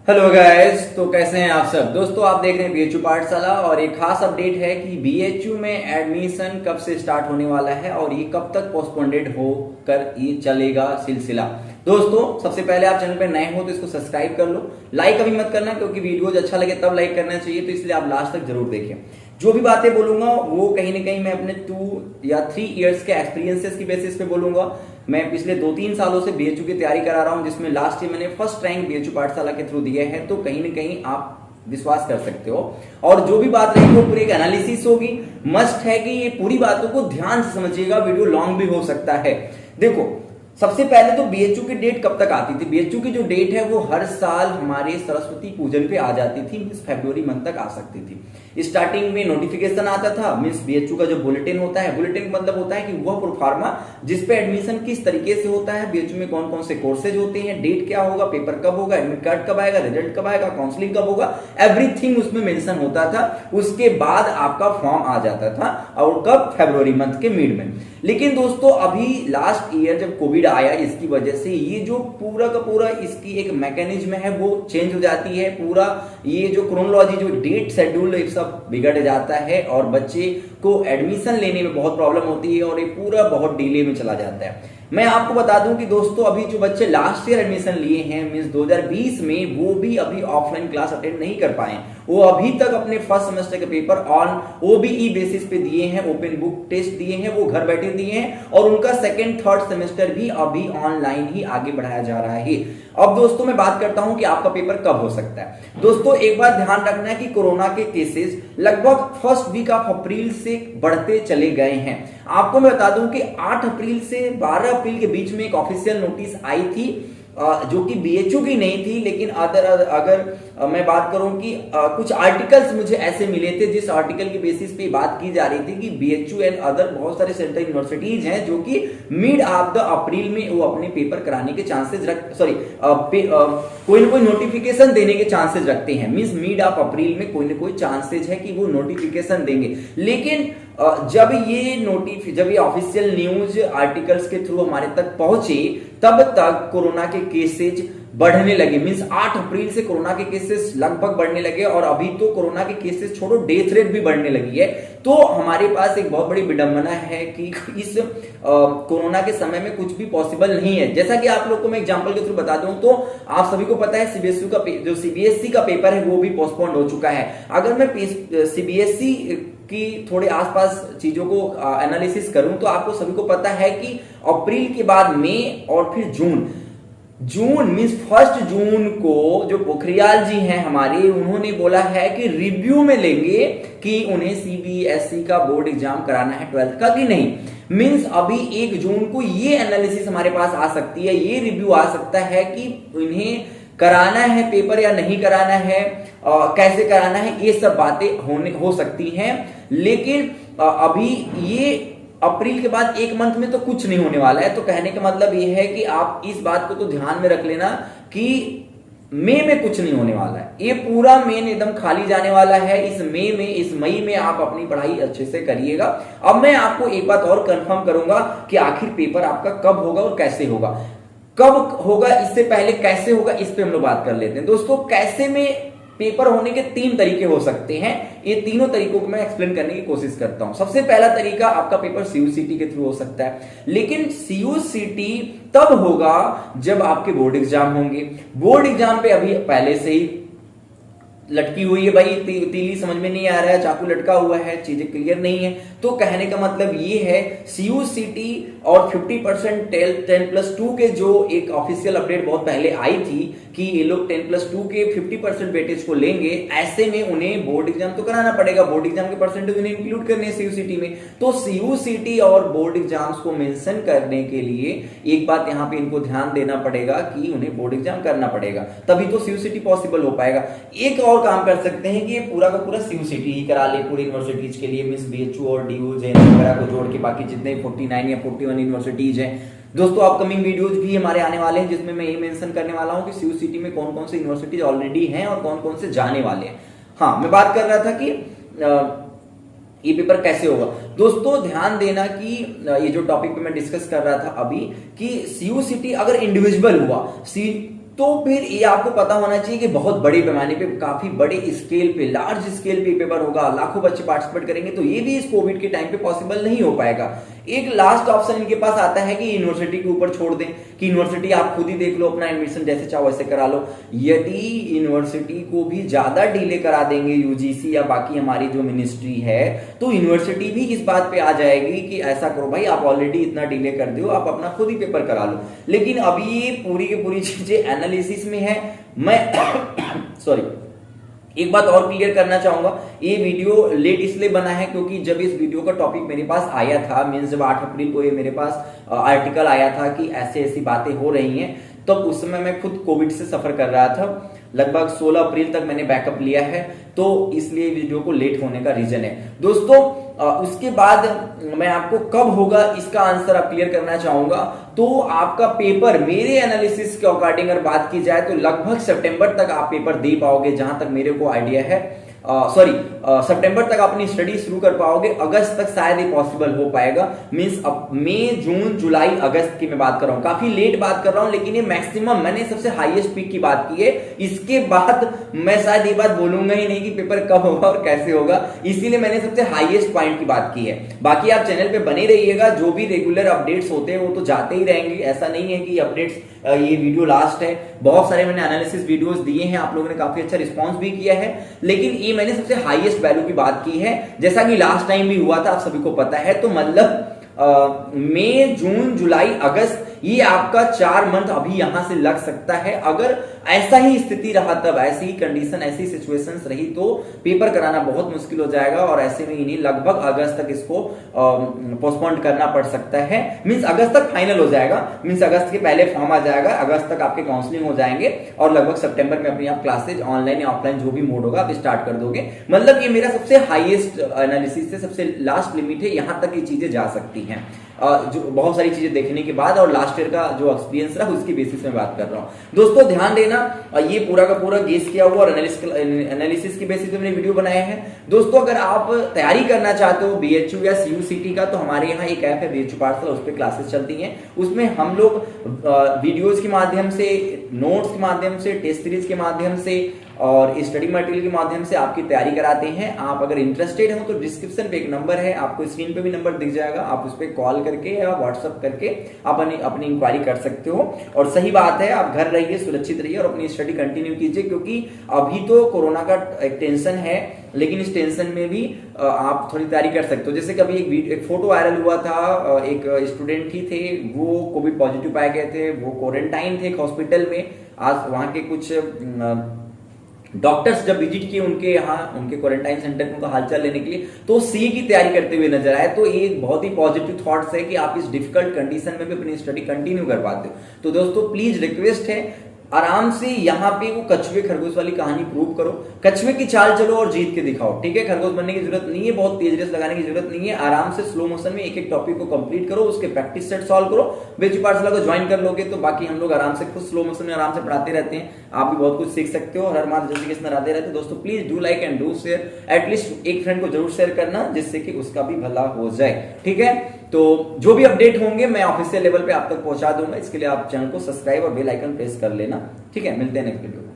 Hello guys, तो कैसे हैं आप सब। दोस्तों आप देख रहे हैं बीएचयू पाठशाला और एक खास अपडेट है कि बीएचयू में एडमिशन कब से स्टार्ट होने वाला है और ये कब तक पोस्टपोन्डेड होकर ये चलेगा सिलसिला। दोस्तों सबसे पहले आप चैनल पे नए हो तो इसको सब्सक्राइब कर लो, लाइक अभी मत करना क्योंकि वीडियो अच्छा लगे तब लाइक करना चाहिए, तो इसलिए आप लास्ट तक जरूर देखें। जो भी बातें बोलूंगा वो कहीं ना कहीं मैं अपने 2 या 3 इयर्स के एक्सपीरियंसेस की बेसिस पे बोलूंगा। मैं पिछले 2-3 सालों से बीएचयू की तैयारी करा रहा हूं, जिसमें लास्ट ईयर मैंने फर्स्ट रैंक बीएचयू पाठशाला के थ्रू दिया है, तो कहीं ना कहीं आप विश्वास कर सकते हो। और जो भी बात रहेगी वो पूरी एक एनालिसिस होगी। मस्ट है कि ये पूरी बातों को ध्यान से समझिएगा, वीडियो लॉन्ग भी हो सकता है। देखो सबसे पहले तो बीएचयू की डेट कब तक आती थी। बीएचयू की जो डेट है वो हर साल हमारे सरस्वती पूजन पे आ जाती थी, मीन्स फरवरी मंथ तक आ सकती थी। स्टार्टिंग में नोटिफिकेशन आता था, मीन्स बीएचयू का जो बुलेटिन होता है, बुलेटिन का मतलब होता है कि वह प्रोफार्मा जिसपे एडमिशन किस तरीके से होता है, बीएचयू में कौन कौन से कोर्सेज होते हैं, डेट क्या होगा, पेपर कब होगा, एडमिट कार्ड कब आएगा, रिजल्ट कब आएगा, काउंसलिंग कब होगा, एवरीथिंग उसमें मेंशन होता था। उसके बाद आपका फॉर्म आ जाता था और कब, फरवरी मंथ के मिड में। लेकिन दोस्तों अभी लास्ट ईयर जब कोविड आया, इसकी वजह से ये जो पूरा का पूरा इसकी एक मैकेनिज्म है वो चेंज हो जाती है। पूरा ये जो क्रोनोलॉजी, जो डेट शेड्यूल सब बिगड़ जाता है और बच्चे को एडमिशन लेने में बहुत प्रॉब्लम होती है और ये पूरा बहुत डिले में चला जाता है। मैं आपको बता दूं कि दोस्तों अभी जो बच्चे लास्ट ईयर एडमिशन लिए हैं मींस 2020 में, वो भी अभी ऑफलाइन क्लास अटेंड नहीं कर पाए। वो अभी तक अपने फर्स्ट सेमेस्टर के पेपर ऑन ओबीई बेसिस पे दिए हैं, ओपन बुक टेस्ट दिए हैं, वो घर बैठे दिए हैं और उनका सेकंड थर्ड सेमेस्टर भी अभी ऑनलाइन ही आगे बढ़ाया जा रहा है। अब दोस्तों मैं बात करता हूं कि आपका पेपर कब हो सकता है। दोस्तों एक बात ध्यान रखना है कि कोरोना के केसेस लगभग फर्स्ट वीक ऑफ अप्रैल से बढ़ते चले गए हैं। आपको मैं बता दूं कि 8 अप्रैल से 12 अप्रैल के बीच में एक ऑफिशियल नोटिस आई थी जो कि बीएचयू की नहीं थी, लेकिन अगर मैं बात करूं कि कुछ आर्टिकल्स मुझे ऐसे मिले थे जिस आर्टिकल की बेसिस पे बात की जा रही थी कि बीएचयू एंड अदर बहुत सारे सेंट्रल यूनिवर्सिटीज हैं जो कि मिड ऑफ द अप्रैल में वो अपने पेपर कराने के चांसेस कोई ना कोई नोटिफिकेशन देने के चांसेस रखते हैं। मींस मिड ऑफ अप्रैल में कोई ना कोई चांसेस है कि वो नोटिफिकेशन देंगे। लेकिन जब ये ऑफिशियल न्यूज आर्टिकल्स के थ्रू हमारे तक पहुंचे तब तक कोरोना के केसेज बढ़ने लगे। मींस 8 अप्रैल से कोरोना के केसेस लगभग बढ़ने लगे और अभी तो कोरोना के केसेस छोड़ो, डेथ रेट भी बढ़ने लगी है। तो हमारे पास एक बहुत बड़ी विडंबना है कि इस कोरोना के समय में कुछ भी पॉसिबल नहीं है। जैसा कि आप लोग को मैं एग्जांपल के थ्रू बता दूं तो आप सभी को पता है सीबीएसई का पेपर है वो भी पोस्टपोन हो चुका है। अगर मैं सीबीएसई की थोड़े आसपास चीजों को एनालिसिस करूं तो आपको सभी को पता है कि अप्रैल के बाद मई और फिर जून मींस 1 जून को जो पोखरियाल जी हैं हमारे, उन्होंने बोला है कि रिव्यू में लेंगे कि उन्हें सीबीएसई का बोर्ड एग्जाम कराना है 12th का कि नहीं। मींस अभी 1 जून को ये एनालिसिस हमारे पास आ सकती है, ये रिव्यू आ सकता है कि इन्हें कराना है पेपर या नहीं कराना है, कैसे कराना है, ये सब बातें हो सकती हैं। लेकिन अभी ये अप्रैल के बाद 1 मंथ में तो कुछ नहीं होने वाला है। तो कहने का मतलब ये है कि आप इस बात को तो ध्यान में रख लेना कि मई में कुछ नहीं होने वाला है। ये पूरा मई एकदम खाली जाने वाला है। इस मई में आप अपनी पढ़ाई अच्छे से करिएगा। अब मैं आपको एक बात और कंफर्म करूंगा कि आखिर पेपर आपका कब होगा और कैसे होगा। कब होगा इससे पहले कैसे होगा इस पे हम लोग बात कर लेते हैं। दोस्तों कैसे में पेपर होने के 3 तरीके हो सकते हैं, ये तीनों तरीकों को मैं एक्सप्लेन करने की कोशिश करता हूं। सबसे पहला तरीका आपका पेपर सीयूसीटी के थ्रू हो सकता है, लेकिन सीयूसीटी तब होगा जब आपके बोर्ड एग्जाम होंगे। बोर्ड एग्जाम पे अभी पहले से ही लटकी हुई है भाई, तीली समझ में नहीं आ रहा है, चाकू लटका हुआ है, चीजें क्लियर नहीं है। तो कहने का मतलब ये है सीयूसीटी और 50% 10+2 के जो एक ऑफिशियल अपडेट बहुत पहले आई थी कि ये लोग 10+2 के 50% वेटेज को लेंगे, ऐसे में उन्हें बोर्ड एग्जाम तो कराना पड़ेगा। बोर्ड एग्जाम के परसेंटेज उन्हें इंक्लूड करने हैं सीयूसीटी में। तो सीयूसीटी और बोर्ड एग्जाम्स को मेंशन करने के लिए एक बात यहां पे इनको ध्यान देना पड़ेगा कि उन्हें बोर्ड एग्जाम करना पड़ेगा, तभी तो सीयूसीटी पॉसिबल हो पाएगा। एक और काम कर सकते हैं कि ये पूरा का पूरा सीयूसीटी ही करा ले पूरी यूनिवर्सिटीज के लिए, मींस बीएचयू और डीयू जेएनयू वगैरह को जोड़ के बाकी जितने 49 या 41 यूनिवर्सिटीज हैं। दोस्तों अपकमिंग वीडियोज भी हमारे आने वाले हैं जिसमें मैं ये मेंशन करने वाला हूं कि सीयूसीटी में कौन कौन से यूनिवर्सिटीज ऑलरेडी हैं और कौन कौन से जाने वाले हैं। हाँ, मैं बात कर रहा था कि ये पेपर कैसे होगा। दोस्तों ध्यान देना कि ये जो टॉपिक पे मैं डिस्कस कर रहा था अभी कि सीयूसीटी अगर इंडिविजुअल हुआ, तो फिर ये आपको पता होना चाहिए कि बहुत बड़े पैमाने पे, काफी बड़े स्केल पे, लार्ज स्केल पे पेपर होगा, लाखों बच्चे पार्टिसिपेट करेंगे, तो ये भी इस कोविड के टाइम पे पॉसिबल नहीं हो पाएगा। एक लास्ट ऑप्शन इनके पास आता है कि यूनिवर्सिटी के ऊपर छोड़ दें कि यूनिवर्सिटी आप खुद ही देख लो, अपना एडमिशन जैसे चाहो वैसे करा लो। यदि यूनिवर्सिटी को भी ज्यादा डिले करा देंगे यूजीसी या बाकी हमारी जो मिनिस्ट्री है, तो यूनिवर्सिटी भी इस बात पे आ जाएगी कि ऐसा करो भाई, आप ऑलरेडी इतना डिले कर दो, आप अपना खुद ही पेपर करा लो। लेकिन अभी ये पूरी की पूरी चीजें एनालिसिस में है। मैं सॉरी, एक बात और क्लियर करना चाहूंगा, ये वीडियो लेट इसलिए बना है क्योंकि जब इस वीडियो का टॉपिक मेरे पास आया था, मींस जब 8 अप्रैल को ये मेरे पास आर्टिकल आया था कि ऐसे ऐसी बातें हो रही हैं, तब उस समय मैं खुद कोविड से सफर कर रहा था। लगभग 16 अप्रैल तक मैंने बैकअप लिया है, तो इसलिए वीडियो को लेट होने का रीजन है। दोस्तों उसके बाद मैं आपको कब होगा इसका आंसर आप क्लियर करना चाहूंगा। तो आपका पेपर मेरे एनालिसिस के अकॉर्डिंग अगर बात की जाए तो लगभग सितंबर तक आप पेपर दे पाओगे, जहां तक मेरे को आइडिया है। सितंबर तक अपनी स्टडी शुरू कर पाओगे, अगस्त तक शायद ये पॉसिबल हो पाएगा। मींस अब मई, जून, जुलाई, अगस्त की मैं बात कर रहा हूं, काफी लेट बात कर रहा हूं, लेकिन ये मैक्सिमम, मैंने सबसे हाईएस्ट पीक की बात की है। इसके बाद मैं शायद ये बात बोलूंगा ही नहीं कि पेपर कब होगा और कैसे होगा, इसीलिए मैंने सबसे हाईएस्ट पॉइंट की बात की है। बाकी आप चैनल पे बने रहिएगा, जो भी रेगुलर अपडेट्स होते हैं वो तो जाते ही रहेंगे, ऐसा नहीं है कि अपडेट्स ये वीडियो लास्ट है। बहुत सारे मैंने एनालिसिस वीडियोस दिए हैं, आप लोगों ने काफी अच्छा रिस्पांस भी किया है, लेकिन ये मैंने सबसे हाईएस्ट वैल्यू की बात की है, जैसा कि लास्ट टाइम भी हुआ था, आप सभी को पता है। तो मतलब मई, जून, जुलाई, अगस्त, ये आपका 4 मंथ अभी यहां से लग सकता है। अगर ऐसा ही स्थिति रहा, तब ऐसी ही कंडीशन, ऐसी सिचुएशंस रही, तो पेपर कराना बहुत मुश्किल हो जाएगा और ऐसे में इन्हीं लगभग अगस्त तक इसको पोस्टपोन करना पड़ सकता है। मींस अगस्त तक फाइनल हो जाएगा, मींस अगस्त के पहले फॉर्म आ जाएगा, अगस्त तक आपके काउंसलिंग हो जाएंगे और लगभग सितंबर में अपनी आप क्लासेज ऑनलाइन या ऑफलाइन जो भी मोड होगा आप स्टार्ट कर दोगे। मतलब ये मेरा सबसे हाईएस्ट एनालिसिस है, सबसे लास्ट लिमिट है, यहां तक ये चीजें जा सकती हैं। जो बहुत सारी चीजें देखने के बाद और लास्ट ईयर का जो एक्सपीरियंस रहा उसकी बेसिस में बात कर रहा हूं। दोस्तों ध्यान देना, ये पूरा का पूरा गेस किया हुआ और एनालिसिस की बेसिस पे मैंने वीडियो बनाया है। दोस्तों अगर आप तैयारी करना चाहते हो बीएचयू या सीयूसीटी का, तो हमारे यहाँ एक ऐप है बीएचयू पाठशाला, उस पर क्लासेस चलती हैं। उसमें हम लोग वीडियोज के माध्यम से, नोट्स के माध्यम से, टेस्ट सीरीज के माध्यम से और स्टडी मटेरियल के माध्यम से आपकी तैयारी कराते हैं। आप अगर इंटरेस्टेड हो तो डिस्क्रिप्शन पे एक नंबर है, आपको स्क्रीन पे भी नंबर दिख जाएगा, आप उस पर कॉल करके या व्हाट्सअप करके आप अपनी इंक्वायरी कर सकते हो। और सही बात है, आप घर रहिए, सुरक्षित रहिए और अपनी स्टडी कंटिन्यू कीजिए, क्योंकि अभी तो कोरोना का एक टेंशन है, लेकिन इस टेंशन में भी आप थोड़ी तैयारी कर सकते हो। जैसे कभी एक फोटो वायरल हुआ था, एक स्टूडेंट ही थे, वो कोविड पॉजिटिव पाए गए थे, वो क्वारंटाइन थे एक हॉस्पिटल में। आज वहां के कुछ डॉक्टर्स जब विजिट किए उनके यहाँ, उनके क्वारंटाइन सेंटर में उनका हालचाल लेने के लिए, तो सीए की तैयारी करते हुए नजर आए। तो ये बहुत ही पॉजिटिव थॉट्स है कि आप इस डिफिकल्ट कंडीशन में भी अपनी स्टडी कंटिन्यू कर पाते हो। तो दोस्तों प्लीज रिक्वेस्ट है, आराम से यहाँ पे वो कछुए खरगोश वाली कहानी प्रूव करो, कछुए की चाल चलो और जीत के दिखाओ। ठीक है, खरगोश बनने की जरूरत नहीं है, बहुत तेज रेस लगाने की जरूरत नहीं है, आराम से स्लो मोशन में एक एक टॉपिक को कंप्लीट करो, उसके प्रैक्टिस सेट सॉल्व करो। बीएचयू पाठशाला को ज्वाइन कर लोगे तो बाकी हम लोग आराम से खुद स्लो मोशन में आराम से पढ़ाते रहते हैं, आप भी बहुत कुछ सीख सकते हो और हर मात्र जैसे किसने रहते रहते। दोस्तों please do like and do share, at least एक फ्रेंड को जरूर शेयर करना, जिससे कि उसका भी भला हो जाए। ठीक है, तो जो भी अपडेट होंगे मैं ऑफिशियल लेवल पे आप तक पहुंचा दूंगा। इसके लिए आप चैनल को सब्सक्राइब और बेल आइकन प्रेस कर लेना। ठीक है, मिलते हैं नेक्स्ट वीडियो।